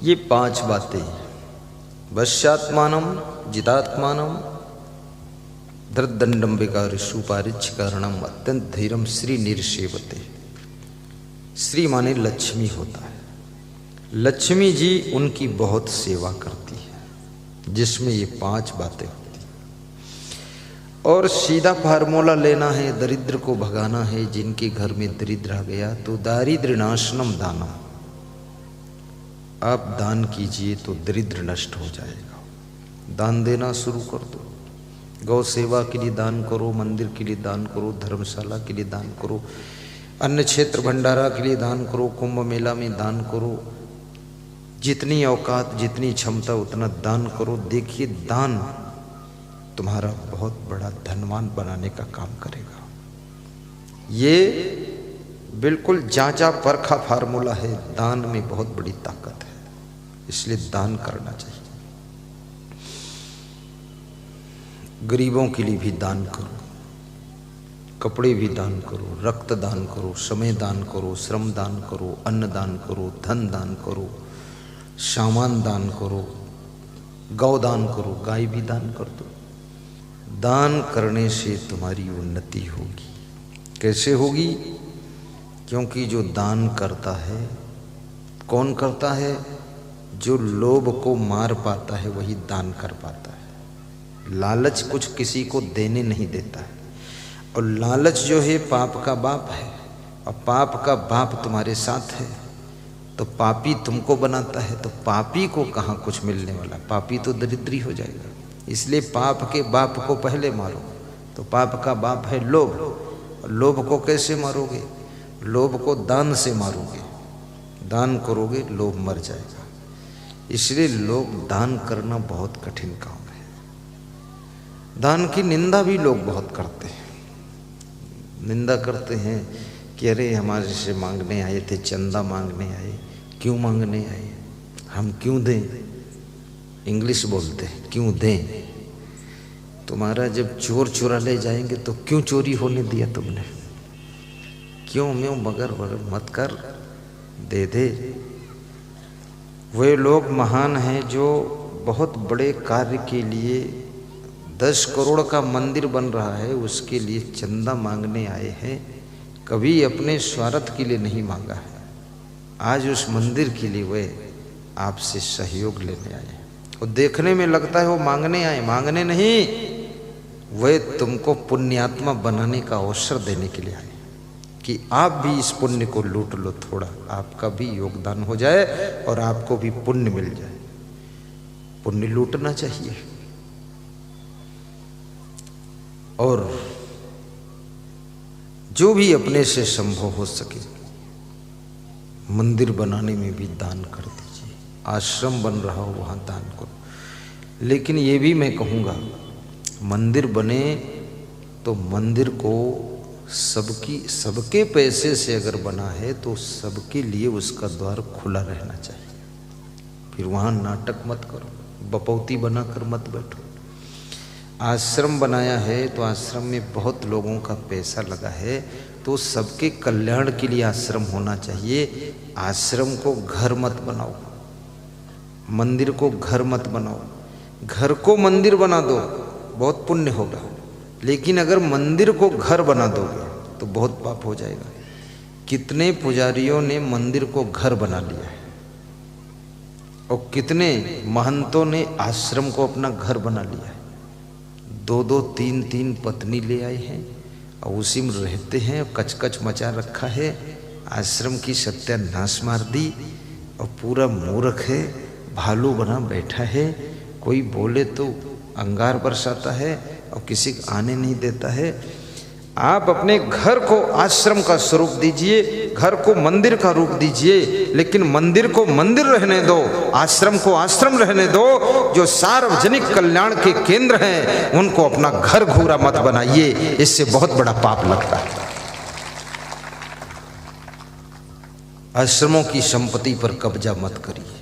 ये 5 बातें, वश्यात्मानम जितात्मानम धृदंडम विकारिषु पारिच्छ कारणम अत्यंत धीरम श्री निर्सेवते। श्री माने लक्ष्मी होता है। लक्ष्मी जी उनकी बहुत सेवा करती है, जिसमें ये 5 बातें होती हैं। और सीधा फार्मूला लेना है, दरिद्र को भगाना है। जिनके घर में दरिद्र आ गया तो दारिद्र्य नाशनम दानम, आप दान कीजिए तो दरिद्र नष्ट हो जाएगा। दान देना शुरू कर दो। गौ सेवा के लिए दान करो, मंदिर के लिए दान करो, धर्मशाला के लिए दान करो, अन्न क्षेत्र भंडारा के लिए दान करो, कुंभ मेला में दान करो। जितनी औकात, जितनी क्षमता उतना दान करो। देखिए दान तुम्हारा बहुत बड़ा धनवान बनाने का काम करेगा। ये बिल्कुल जांचा परखा फार्मूला है। दान में बहुत बड़ी ताकत है, इसलिए दान करना चाहिए। गरीबों के लिए भी दान करो, कपड़े भी दान करो, रक्त दान करो, समय दान करो, श्रम दान करो, अन्न दान करो, धन दान करो, सामान दान करो, गौ दान करो, गाय भी दान कर दो। दान करने से तुम्हारी उन्नति होगी। कैसे होगी? क्योंकि जो दान करता है, कौन करता है? जो लोभ को मार पाता है वही दान कर पाता है। लालच कुछ किसी को देने नहीं देता है। और लालच जो है पाप का बाप है, और पाप का बाप तुम्हारे साथ है तो पापी तुमको बनाता है। तो पापी को कहाँ कुछ मिलने वाला, पापी तो दरिद्री हो जाएगा। इसलिए पाप के बाप को पहले मारो। तो पाप का बाप है लोभ। और लोभ को कैसे मारोगे? लोभ को दान से मारोगे। दान करोगे, लोभ मर जाएगा। इसलिए लोग दान करना बहुत कठिन काम है। दान की निंदा भी लोग बहुत करते हैं। निंदा करते हैं कि अरे हमारे से मांगने आए थे, चंदा मांगने आए, क्यों मांगने आए, हम क्यों दें। इंग्लिश बोलते हैं, क्यों दें। तुम्हारा जब चोर चुरा ले जाएंगे तो क्यों चोरी होने दिया तुमने, क्यों म्यों मगर मत कर, दे दे। वे लोग महान हैं जो बहुत बड़े कार्य के लिए 10 करोड़ का मंदिर बन रहा है, उसके लिए चंदा मांगने आए हैं। कभी अपने स्वार्थ के लिए नहीं मांगा है। आज उस मंदिर के लिए वे आपसे सहयोग लेने आए हैं। और देखने में लगता है वो मांगने आए, मांगने नहीं, वे तुमको पुण्यात्मा बनाने का अवसर देने के लिए आए कि आप भी इस पुण्य को लूट लो, थोड़ा आपका भी योगदान हो जाए और आपको भी पुण्य मिल जाए। पुण्य लूटना चाहिए। और जो भी अपने से संभव हो सके, मंदिर बनाने में भी दान कर दीजिए। आश्रम बन रहा हो वहाँ दान करो। लेकिन ये भी मैं कहूँगा, मंदिर बने तो मंदिर को सबके पैसे से अगर बना है तो सबके लिए उसका द्वार खुला रहना चाहिए। फिर वहाँ नाटक मत करो, बपौती बनाकर मत बैठो। आश्रम बनाया है तो आश्रम में बहुत लोगों का पैसा लगा है, तो सबके कल्याण के लिए आश्रम होना चाहिए। आश्रम को घर मत बनाओ, मंदिर को घर मत बनाओ। घर को मंदिर बना दो, बहुत पुण्य होगा। लेकिन अगर मंदिर को घर बना दोगे तो बहुत पाप हो जाएगा। कितने पुजारियों ने मंदिर को घर बना लिया है, और कितने महंतों ने आश्रम को अपना घर बना लिया है। 2-2, 3-3 पत्नी ले आए हैं और उसी में रहते हैं, कचकच मचा रखा है। आश्रम की सत्यानाश मार दी और पूरा मूर्ख है, भालू बना बैठा है। कोई बोले तो अंगार बरसाता है और किसी को आने नहीं देता है। आप अपने घर को आश्रम का स्वरूप दीजिए, घर को मंदिर का रूप दीजिए। लेकिन मंदिर को मंदिर रहने दो, आश्रम को आश्रम रहने दो। जो सार्वजनिक कल्याण के केंद्र हैं उनको अपना घर घूरा मत बनाइए, इससे बहुत बड़ा पाप लगता है। आश्रमों की संपत्ति पर कब्जा मत करिए।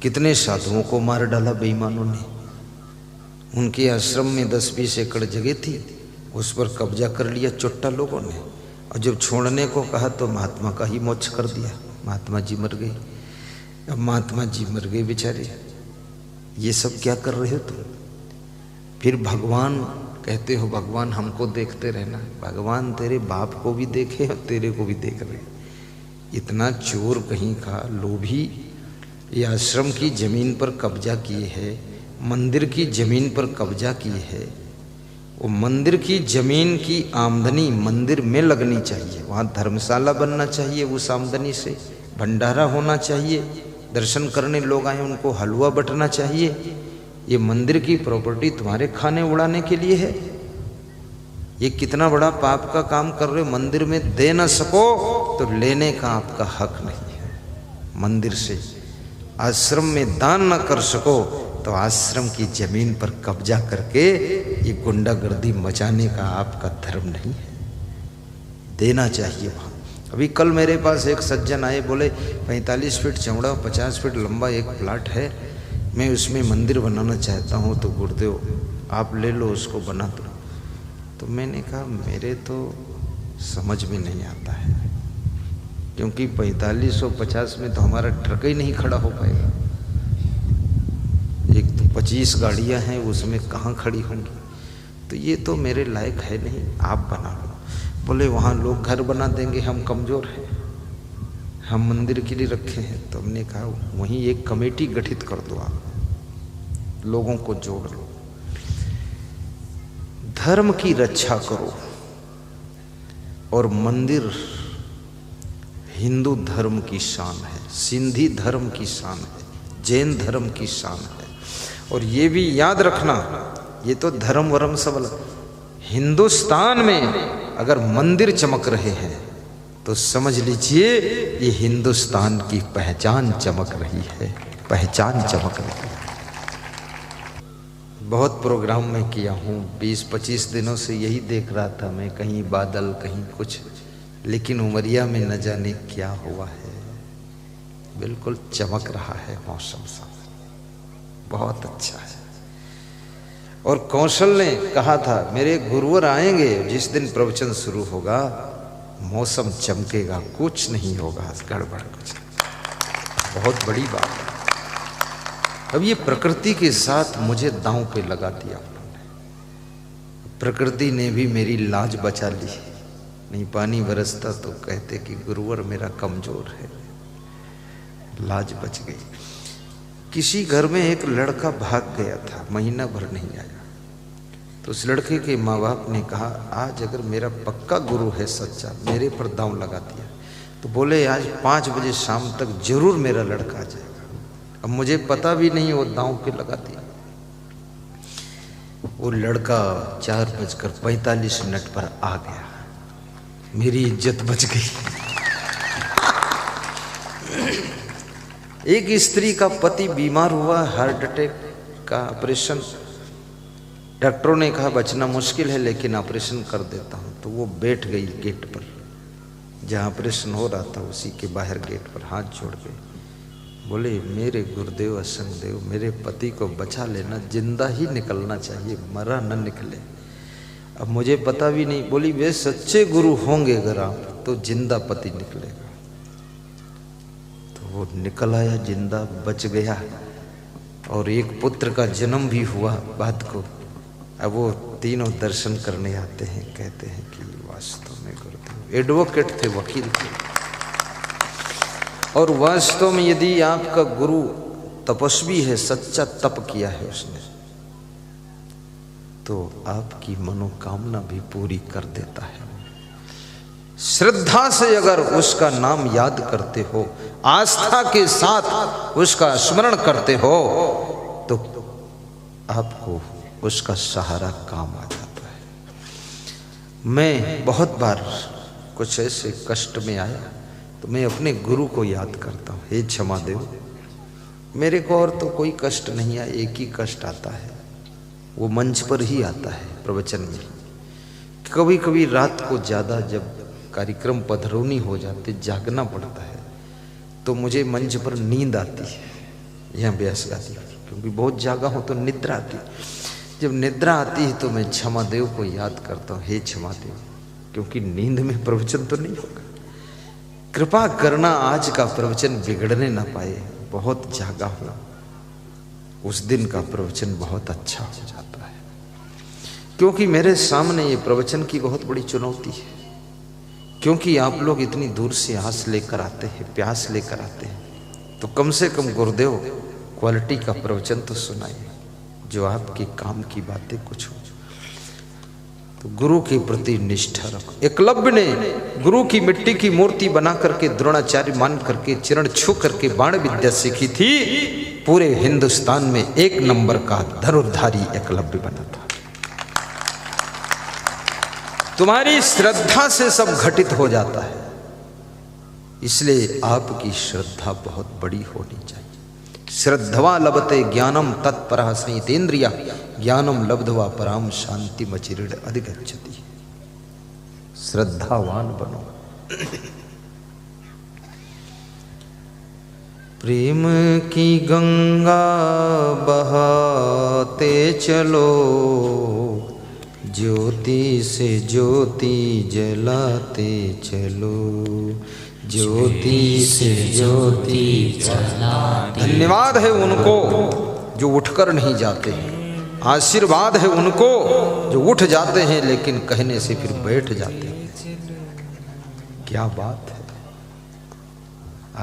कितने साधुओं को मार डाला बेईमानों ने। उनके आश्रम में 10-20 एकड़ जगह थी, उस पर कब्जा कर लिया चुट्टा लोगों ने। और जब छोड़ने को कहा तो महात्मा का ही मोक्ष कर दिया, महात्मा जी मर गए। अब महात्मा जी मर गए बेचारे, ये सब क्या कर रहे हो तुम? फिर भगवान कहते हो भगवान हमको देखते रहना। भगवान तेरे बाप को भी देखे और तेरे को भी देख रहे। इतना चोर कहीं का, लोभी, ये आश्रम की जमीन पर कब्जा किए है, मंदिर की जमीन पर कब्जा किए है। वो मंदिर की जमीन की आमदनी मंदिर में लगनी चाहिए, वहाँ धर्मशाला बनना चाहिए, उस आमदनी से भंडारा होना चाहिए, दर्शन करने लोग आए उनको हलवा बंटना चाहिए। ये मंदिर की प्रॉपर्टी तुम्हारे खाने उड़ाने के लिए है। ये कितना बड़ा पाप का काम कर रहे हो। मंदिर में दे ना सको तो लेने का आपका हक नहीं है। मंदिर से आश्रम में दान ना कर सको तो आश्रम की जमीन पर कब्जा करके ये गुंडागर्दी मचाने का आपका धर्म नहीं है। देना चाहिए वहाँ। अभी कल मेरे पास एक सज्जन आए, बोले 45 फीट चौड़ा 50 फीट लंबा एक प्लाट है, मैं उसमें मंदिर बनाना चाहता हूँ, तो गुरुदेव आप ले लो उसको, बना दो। तो मैंने कहा मेरे तो समझ में नहीं आता है, क्योंकि 45 और 50 में तो हमारा ट्रक ही नहीं खड़ा हो पाएगा। एक तो 25 गाड़ियाँ हैं, उसमें कहाँ खड़ी होंगी, तो ये तो मेरे लायक है नहीं, आप बना लो। बोले वहाँ लोग घर बना देंगे, हम कमज़ोर हैं, हम मंदिर के लिए रखे हैं। तो हमने कहा वहीं एक कमेटी गठित कर दो, आप लोगों को जोड़ लो, धर्म की रक्षा करो। और मंदिर हिंदू धर्म की शान है, सिंधी धर्म की शान है, जैन धर्म की शान है। और ये भी याद रखना, ये तो धर्म वरम सब अलग। हिंदुस्तान में अगर मंदिर चमक रहे हैं तो समझ लीजिए ये हिंदुस्तान की पहचान चमक रही है, पहचान चमक रही है। बहुत प्रोग्राम में किया हूँ, 20-25 दिनों से यही देख रहा था मैं, कहीं बादल कहीं कुछ, लेकिन उमरिया में न जाने क्या हुआ है, बिल्कुल चमक रहा है मौसम सा, बहुत अच्छा है। और कौशल ने कहा था मेरे गुरुवर आएंगे, जिस दिन प्रवचन शुरू होगा मौसम चमकेगा, कुछ नहीं होगा गड़बड़ कुछ। बहुत बड़ी बात है। अब ये प्रकृति के साथ मुझे दांव पे लगा दिया उन्होंने। प्रकृति ने भी मेरी लाज बचा ली, नहीं पानी बरसता तो कहते कि गुरुवर मेरा कमजोर है, लाज बच गई। किसी घर में एक लड़का भाग गया था, महीना भर नहीं आया, तो उस लड़के के माँ बाप ने कहा आज अगर मेरा पक्का गुरु है सच्चा, मेरे पर दांव लगा दिया, तो बोले आज 5 बजे शाम तक जरूर मेरा लड़का आ जाएगा। अब मुझे पता भी नहीं वो दांव पे लगा दिया। वो लड़का 4:45 पर आ गया, मेरी इज्जत बच गई। एक स्त्री का पति बीमार हुआ, हार्ट अटैक का ऑपरेशन, डॉक्टरों ने कहा बचना मुश्किल है लेकिन ऑपरेशन कर देता हूँ। तो वो बैठ गई गेट पर, जहाँ ऑपरेशन हो रहा था उसी के बाहर गेट पर हाथ जोड़ गए, बोले मेरे गुरुदेव असंगदेव मेरे पति को बचा लेना, जिंदा ही निकलना चाहिए, मरा न निकले। अब मुझे पता भी नहीं, बोली वे सच्चे गुरु होंगे अगर आप तो जिंदा पति निकलेगा। तो वो निकल आया, जिंदा बच गया, और एक पुत्र का जन्म भी हुआ बाद को। अब वो तीनों दर्शन करने आते हैं, कहते हैं कि वास्तव में गुरुदेव एडवोकेट थे, वकील थे, और वास्तव में यदि आपका गुरु तपस्वी है, सच्चा तप किया है उसने, तो आपकी मनोकामना भी पूरी कर देता है। श्रद्धा से अगर उसका नाम याद करते हो, आस्था के साथ उसका स्मरण करते हो, तो आपको उसका सहारा काम आ जाता है। मैं बहुत बार कुछ ऐसे कष्ट में आया तो मैं अपने गुरु को याद करता हूँ, हे क्षमा देव, मेरे को और तो कोई कष्ट नहीं आया, एक ही कष्ट आता है, वो मंच पर ही आता है प्रवचन में। कभी कभी रात को ज़्यादा जब कार्यक्रम पधरौनी हो जाते, जागना पड़ता है, तो मुझे मंच पर नींद आती है, यहाँ ब्यास गाती, क्योंकि बहुत जागा हो तो निद्रा आती। जब निद्रा आती है तो मैं क्षमा देव को याद करता हूँ, हे क्षमा देव, क्योंकि नींद में प्रवचन तो नहीं होगा, कृपा करना आज का प्रवचन बिगड़ने ना पाए। बहुत जागा हूं, उस दिन का प्रवचन बहुत अच्छा हो जाता है। क्योंकि मेरे सामने ये प्रवचन की बहुत बड़ी चुनौती है, क्योंकि आप लोग इतनी दूर से आस लेकर आते हैं, प्यास लेकर आते हैं, तो कम से कम गुरुदेव क्वालिटी का प्रवचन तो सुनाइए, जो आपके काम की बातें कुछ हो। तो गुरु के प्रति निष्ठा रखो। एकलव्य ने गुरु की मिट्टी की मूर्ति बना करके, द्रोणाचार्य मान करके, चरण छू करके बाण विद्या सीखी थी। पूरे हिंदुस्तान में 1 नंबर का धनुर्धारी एकलव्य बना था। तुम्हारी श्रद्धा से सब घटित हो जाता है, इसलिए आपकी श्रद्धा बहुत बड़ी होनी चाहिए। श्रद्धवा लभते ज्ञानम तत्परः संयतेन्द्रिया, ज्ञानम लब्ध्वा पराम शांति मचिरिड अधिगच्छति। श्रद्धावान बनो। प्रेम की गंगा बहाते चलो, ज्योति से ज्योति जलाते चलो, ज्योति से ज्योति जलाते। धन्यवाद है उनको जो उठकर नहीं जाते हैं, आशीर्वाद है उनको जो उठ जाते हैं लेकिन कहने से फिर बैठ जाते हैं। क्या बात है,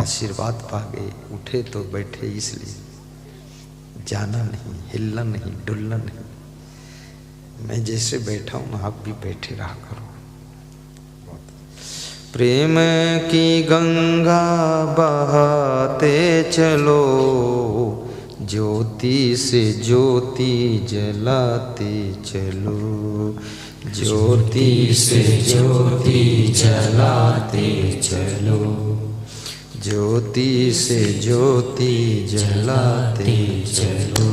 आशीर्वाद पा गए, उठे तो बैठे, इसलिए जाना नहीं, हिलना नहीं, डुलना नहीं। मैं जैसे बैठा हूं आप भी बैठे रहा करो। प्रेम की गंगा बहाते चलो, ज्योति से ज्योति जलाते चलो, ज्योति से ज्योति जलाते चलो, ज्योति से ज्योति जलाते चलो।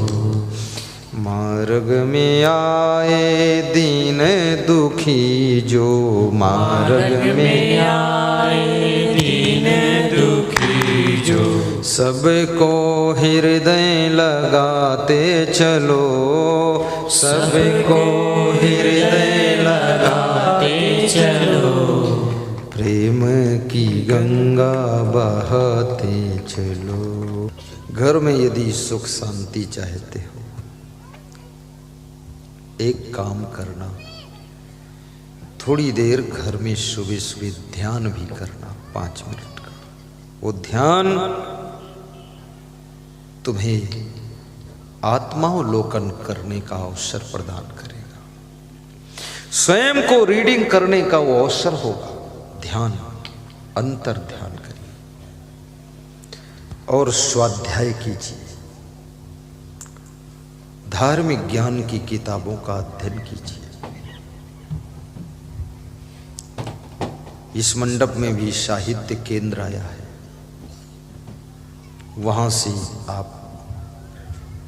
मार्ग में आए दीन दुखी जो, मार्ग में आए दीन दुखी जो, सबको हृदय लगाते चलो, सबको हृदय लगाते चलो। प्रेम की गंगा बहाते चलो। घर में यदि सुख शांति चाहते हो, एक काम करना, थोड़ी देर घर में सुबह सुबह ध्यान भी करना, 5 मिनट का। वो ध्यान तुम्हें आत्मावलोकन करने का अवसर प्रदान करेगा, स्वयं को रीडिंग करने का वो अवसर होगा। ध्यान, अंतर ध्यान करिए और स्वाध्याय कीजिए, धार्मिक ज्ञान की किताबों का अध्ययन कीजिए। इस मंडप में भी साहित्य केंद्र आया है, वहां से आप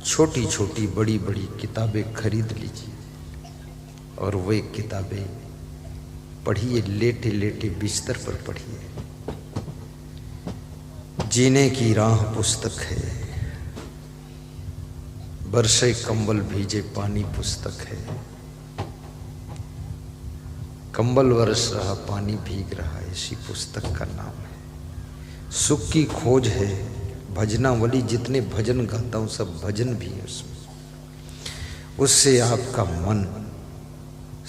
छोटी छोटी बड़ी बड़ी किताबें खरीद लीजिए और वे किताबें पढ़िए, लेटे लेटे बिस्तर पर पढ़िए। जीने की राह पुस्तक है, बरसे कंबल भीजे पानी पुस्तक है। कंबल बरस रहा, पानी भीग रहा, ऐसी पुस्तक का नाम है। सुख की खोज है, भजनावली, जितने भजन गाता हूं सब भजन भी है उसमें। उससे आपका मन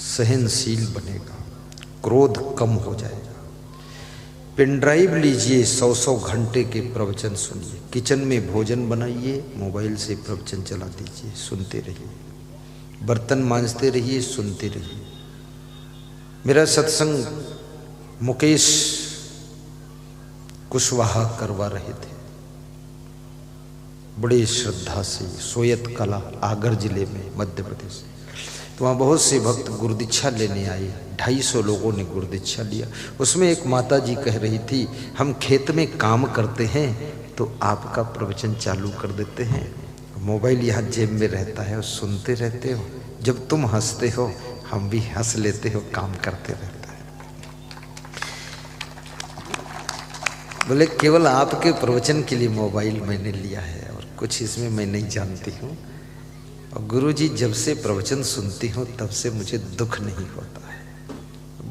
सहनशील बनेगा, क्रोध कम हो जाएगा। पेन ड्राइव लीजिए, 100 घंटे के प्रवचन सुनिए। किचन में भोजन बनाइए, मोबाइल से प्रवचन चला दीजिए, सुनते रहिए। बर्तन मांजते रहिए, सुनते रहिए। मेरा सत्संग मुकेश कुशवाहा करवा रहे थे, बड़े श्रद्धा से, सोयत कला, आगर जिले में, मध्य प्रदेश। तो वहाँ बहुत से भक्त गुरुदीक्षा लेने आए, 250 लोगों ने गुरुदीक्षा लिया। उसमें एक माता जी कह रही थी, हम खेत में काम करते हैं तो आपका प्रवचन चालू कर देते हैं, मोबाइल यहाँ जेब में रहता है और सुनते रहते हो, जब तुम हंसते हो हम भी हंस लेते हो, काम करते रहता है। बोले केवल आपके प्रवचन के लिए मोबाइल मैंने लिया है और कुछ इसमें मैं नहीं जानती हूँ, और गुरुजी जब से प्रवचन सुनती हूँ तब से मुझे दुख नहीं होता है,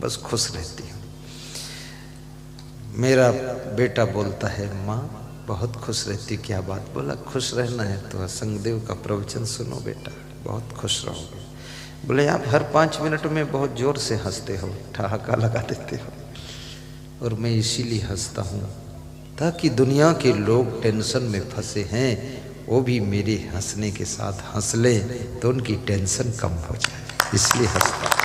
बस खुश रहती हूँ। मेरा बेटा बोलता है, माँ बहुत खुश रहती। क्या बात? बोला खुश रहना है तो संगदेव का प्रवचन सुनो बेटा, बहुत खुश रहोगे। बोले आप हर 5 मिनट में बहुत जोर से हंसते हो, ठहाका लगा देते हो। और मैं इसीलिए हंसता हूँ ताकि दुनिया के लोग टेंशन में फंसे हैं, वो भी मेरे हंसने के साथ हंस ले तो उनकी टेंशन कम हो जाए, इसलिए हंसता हूँ।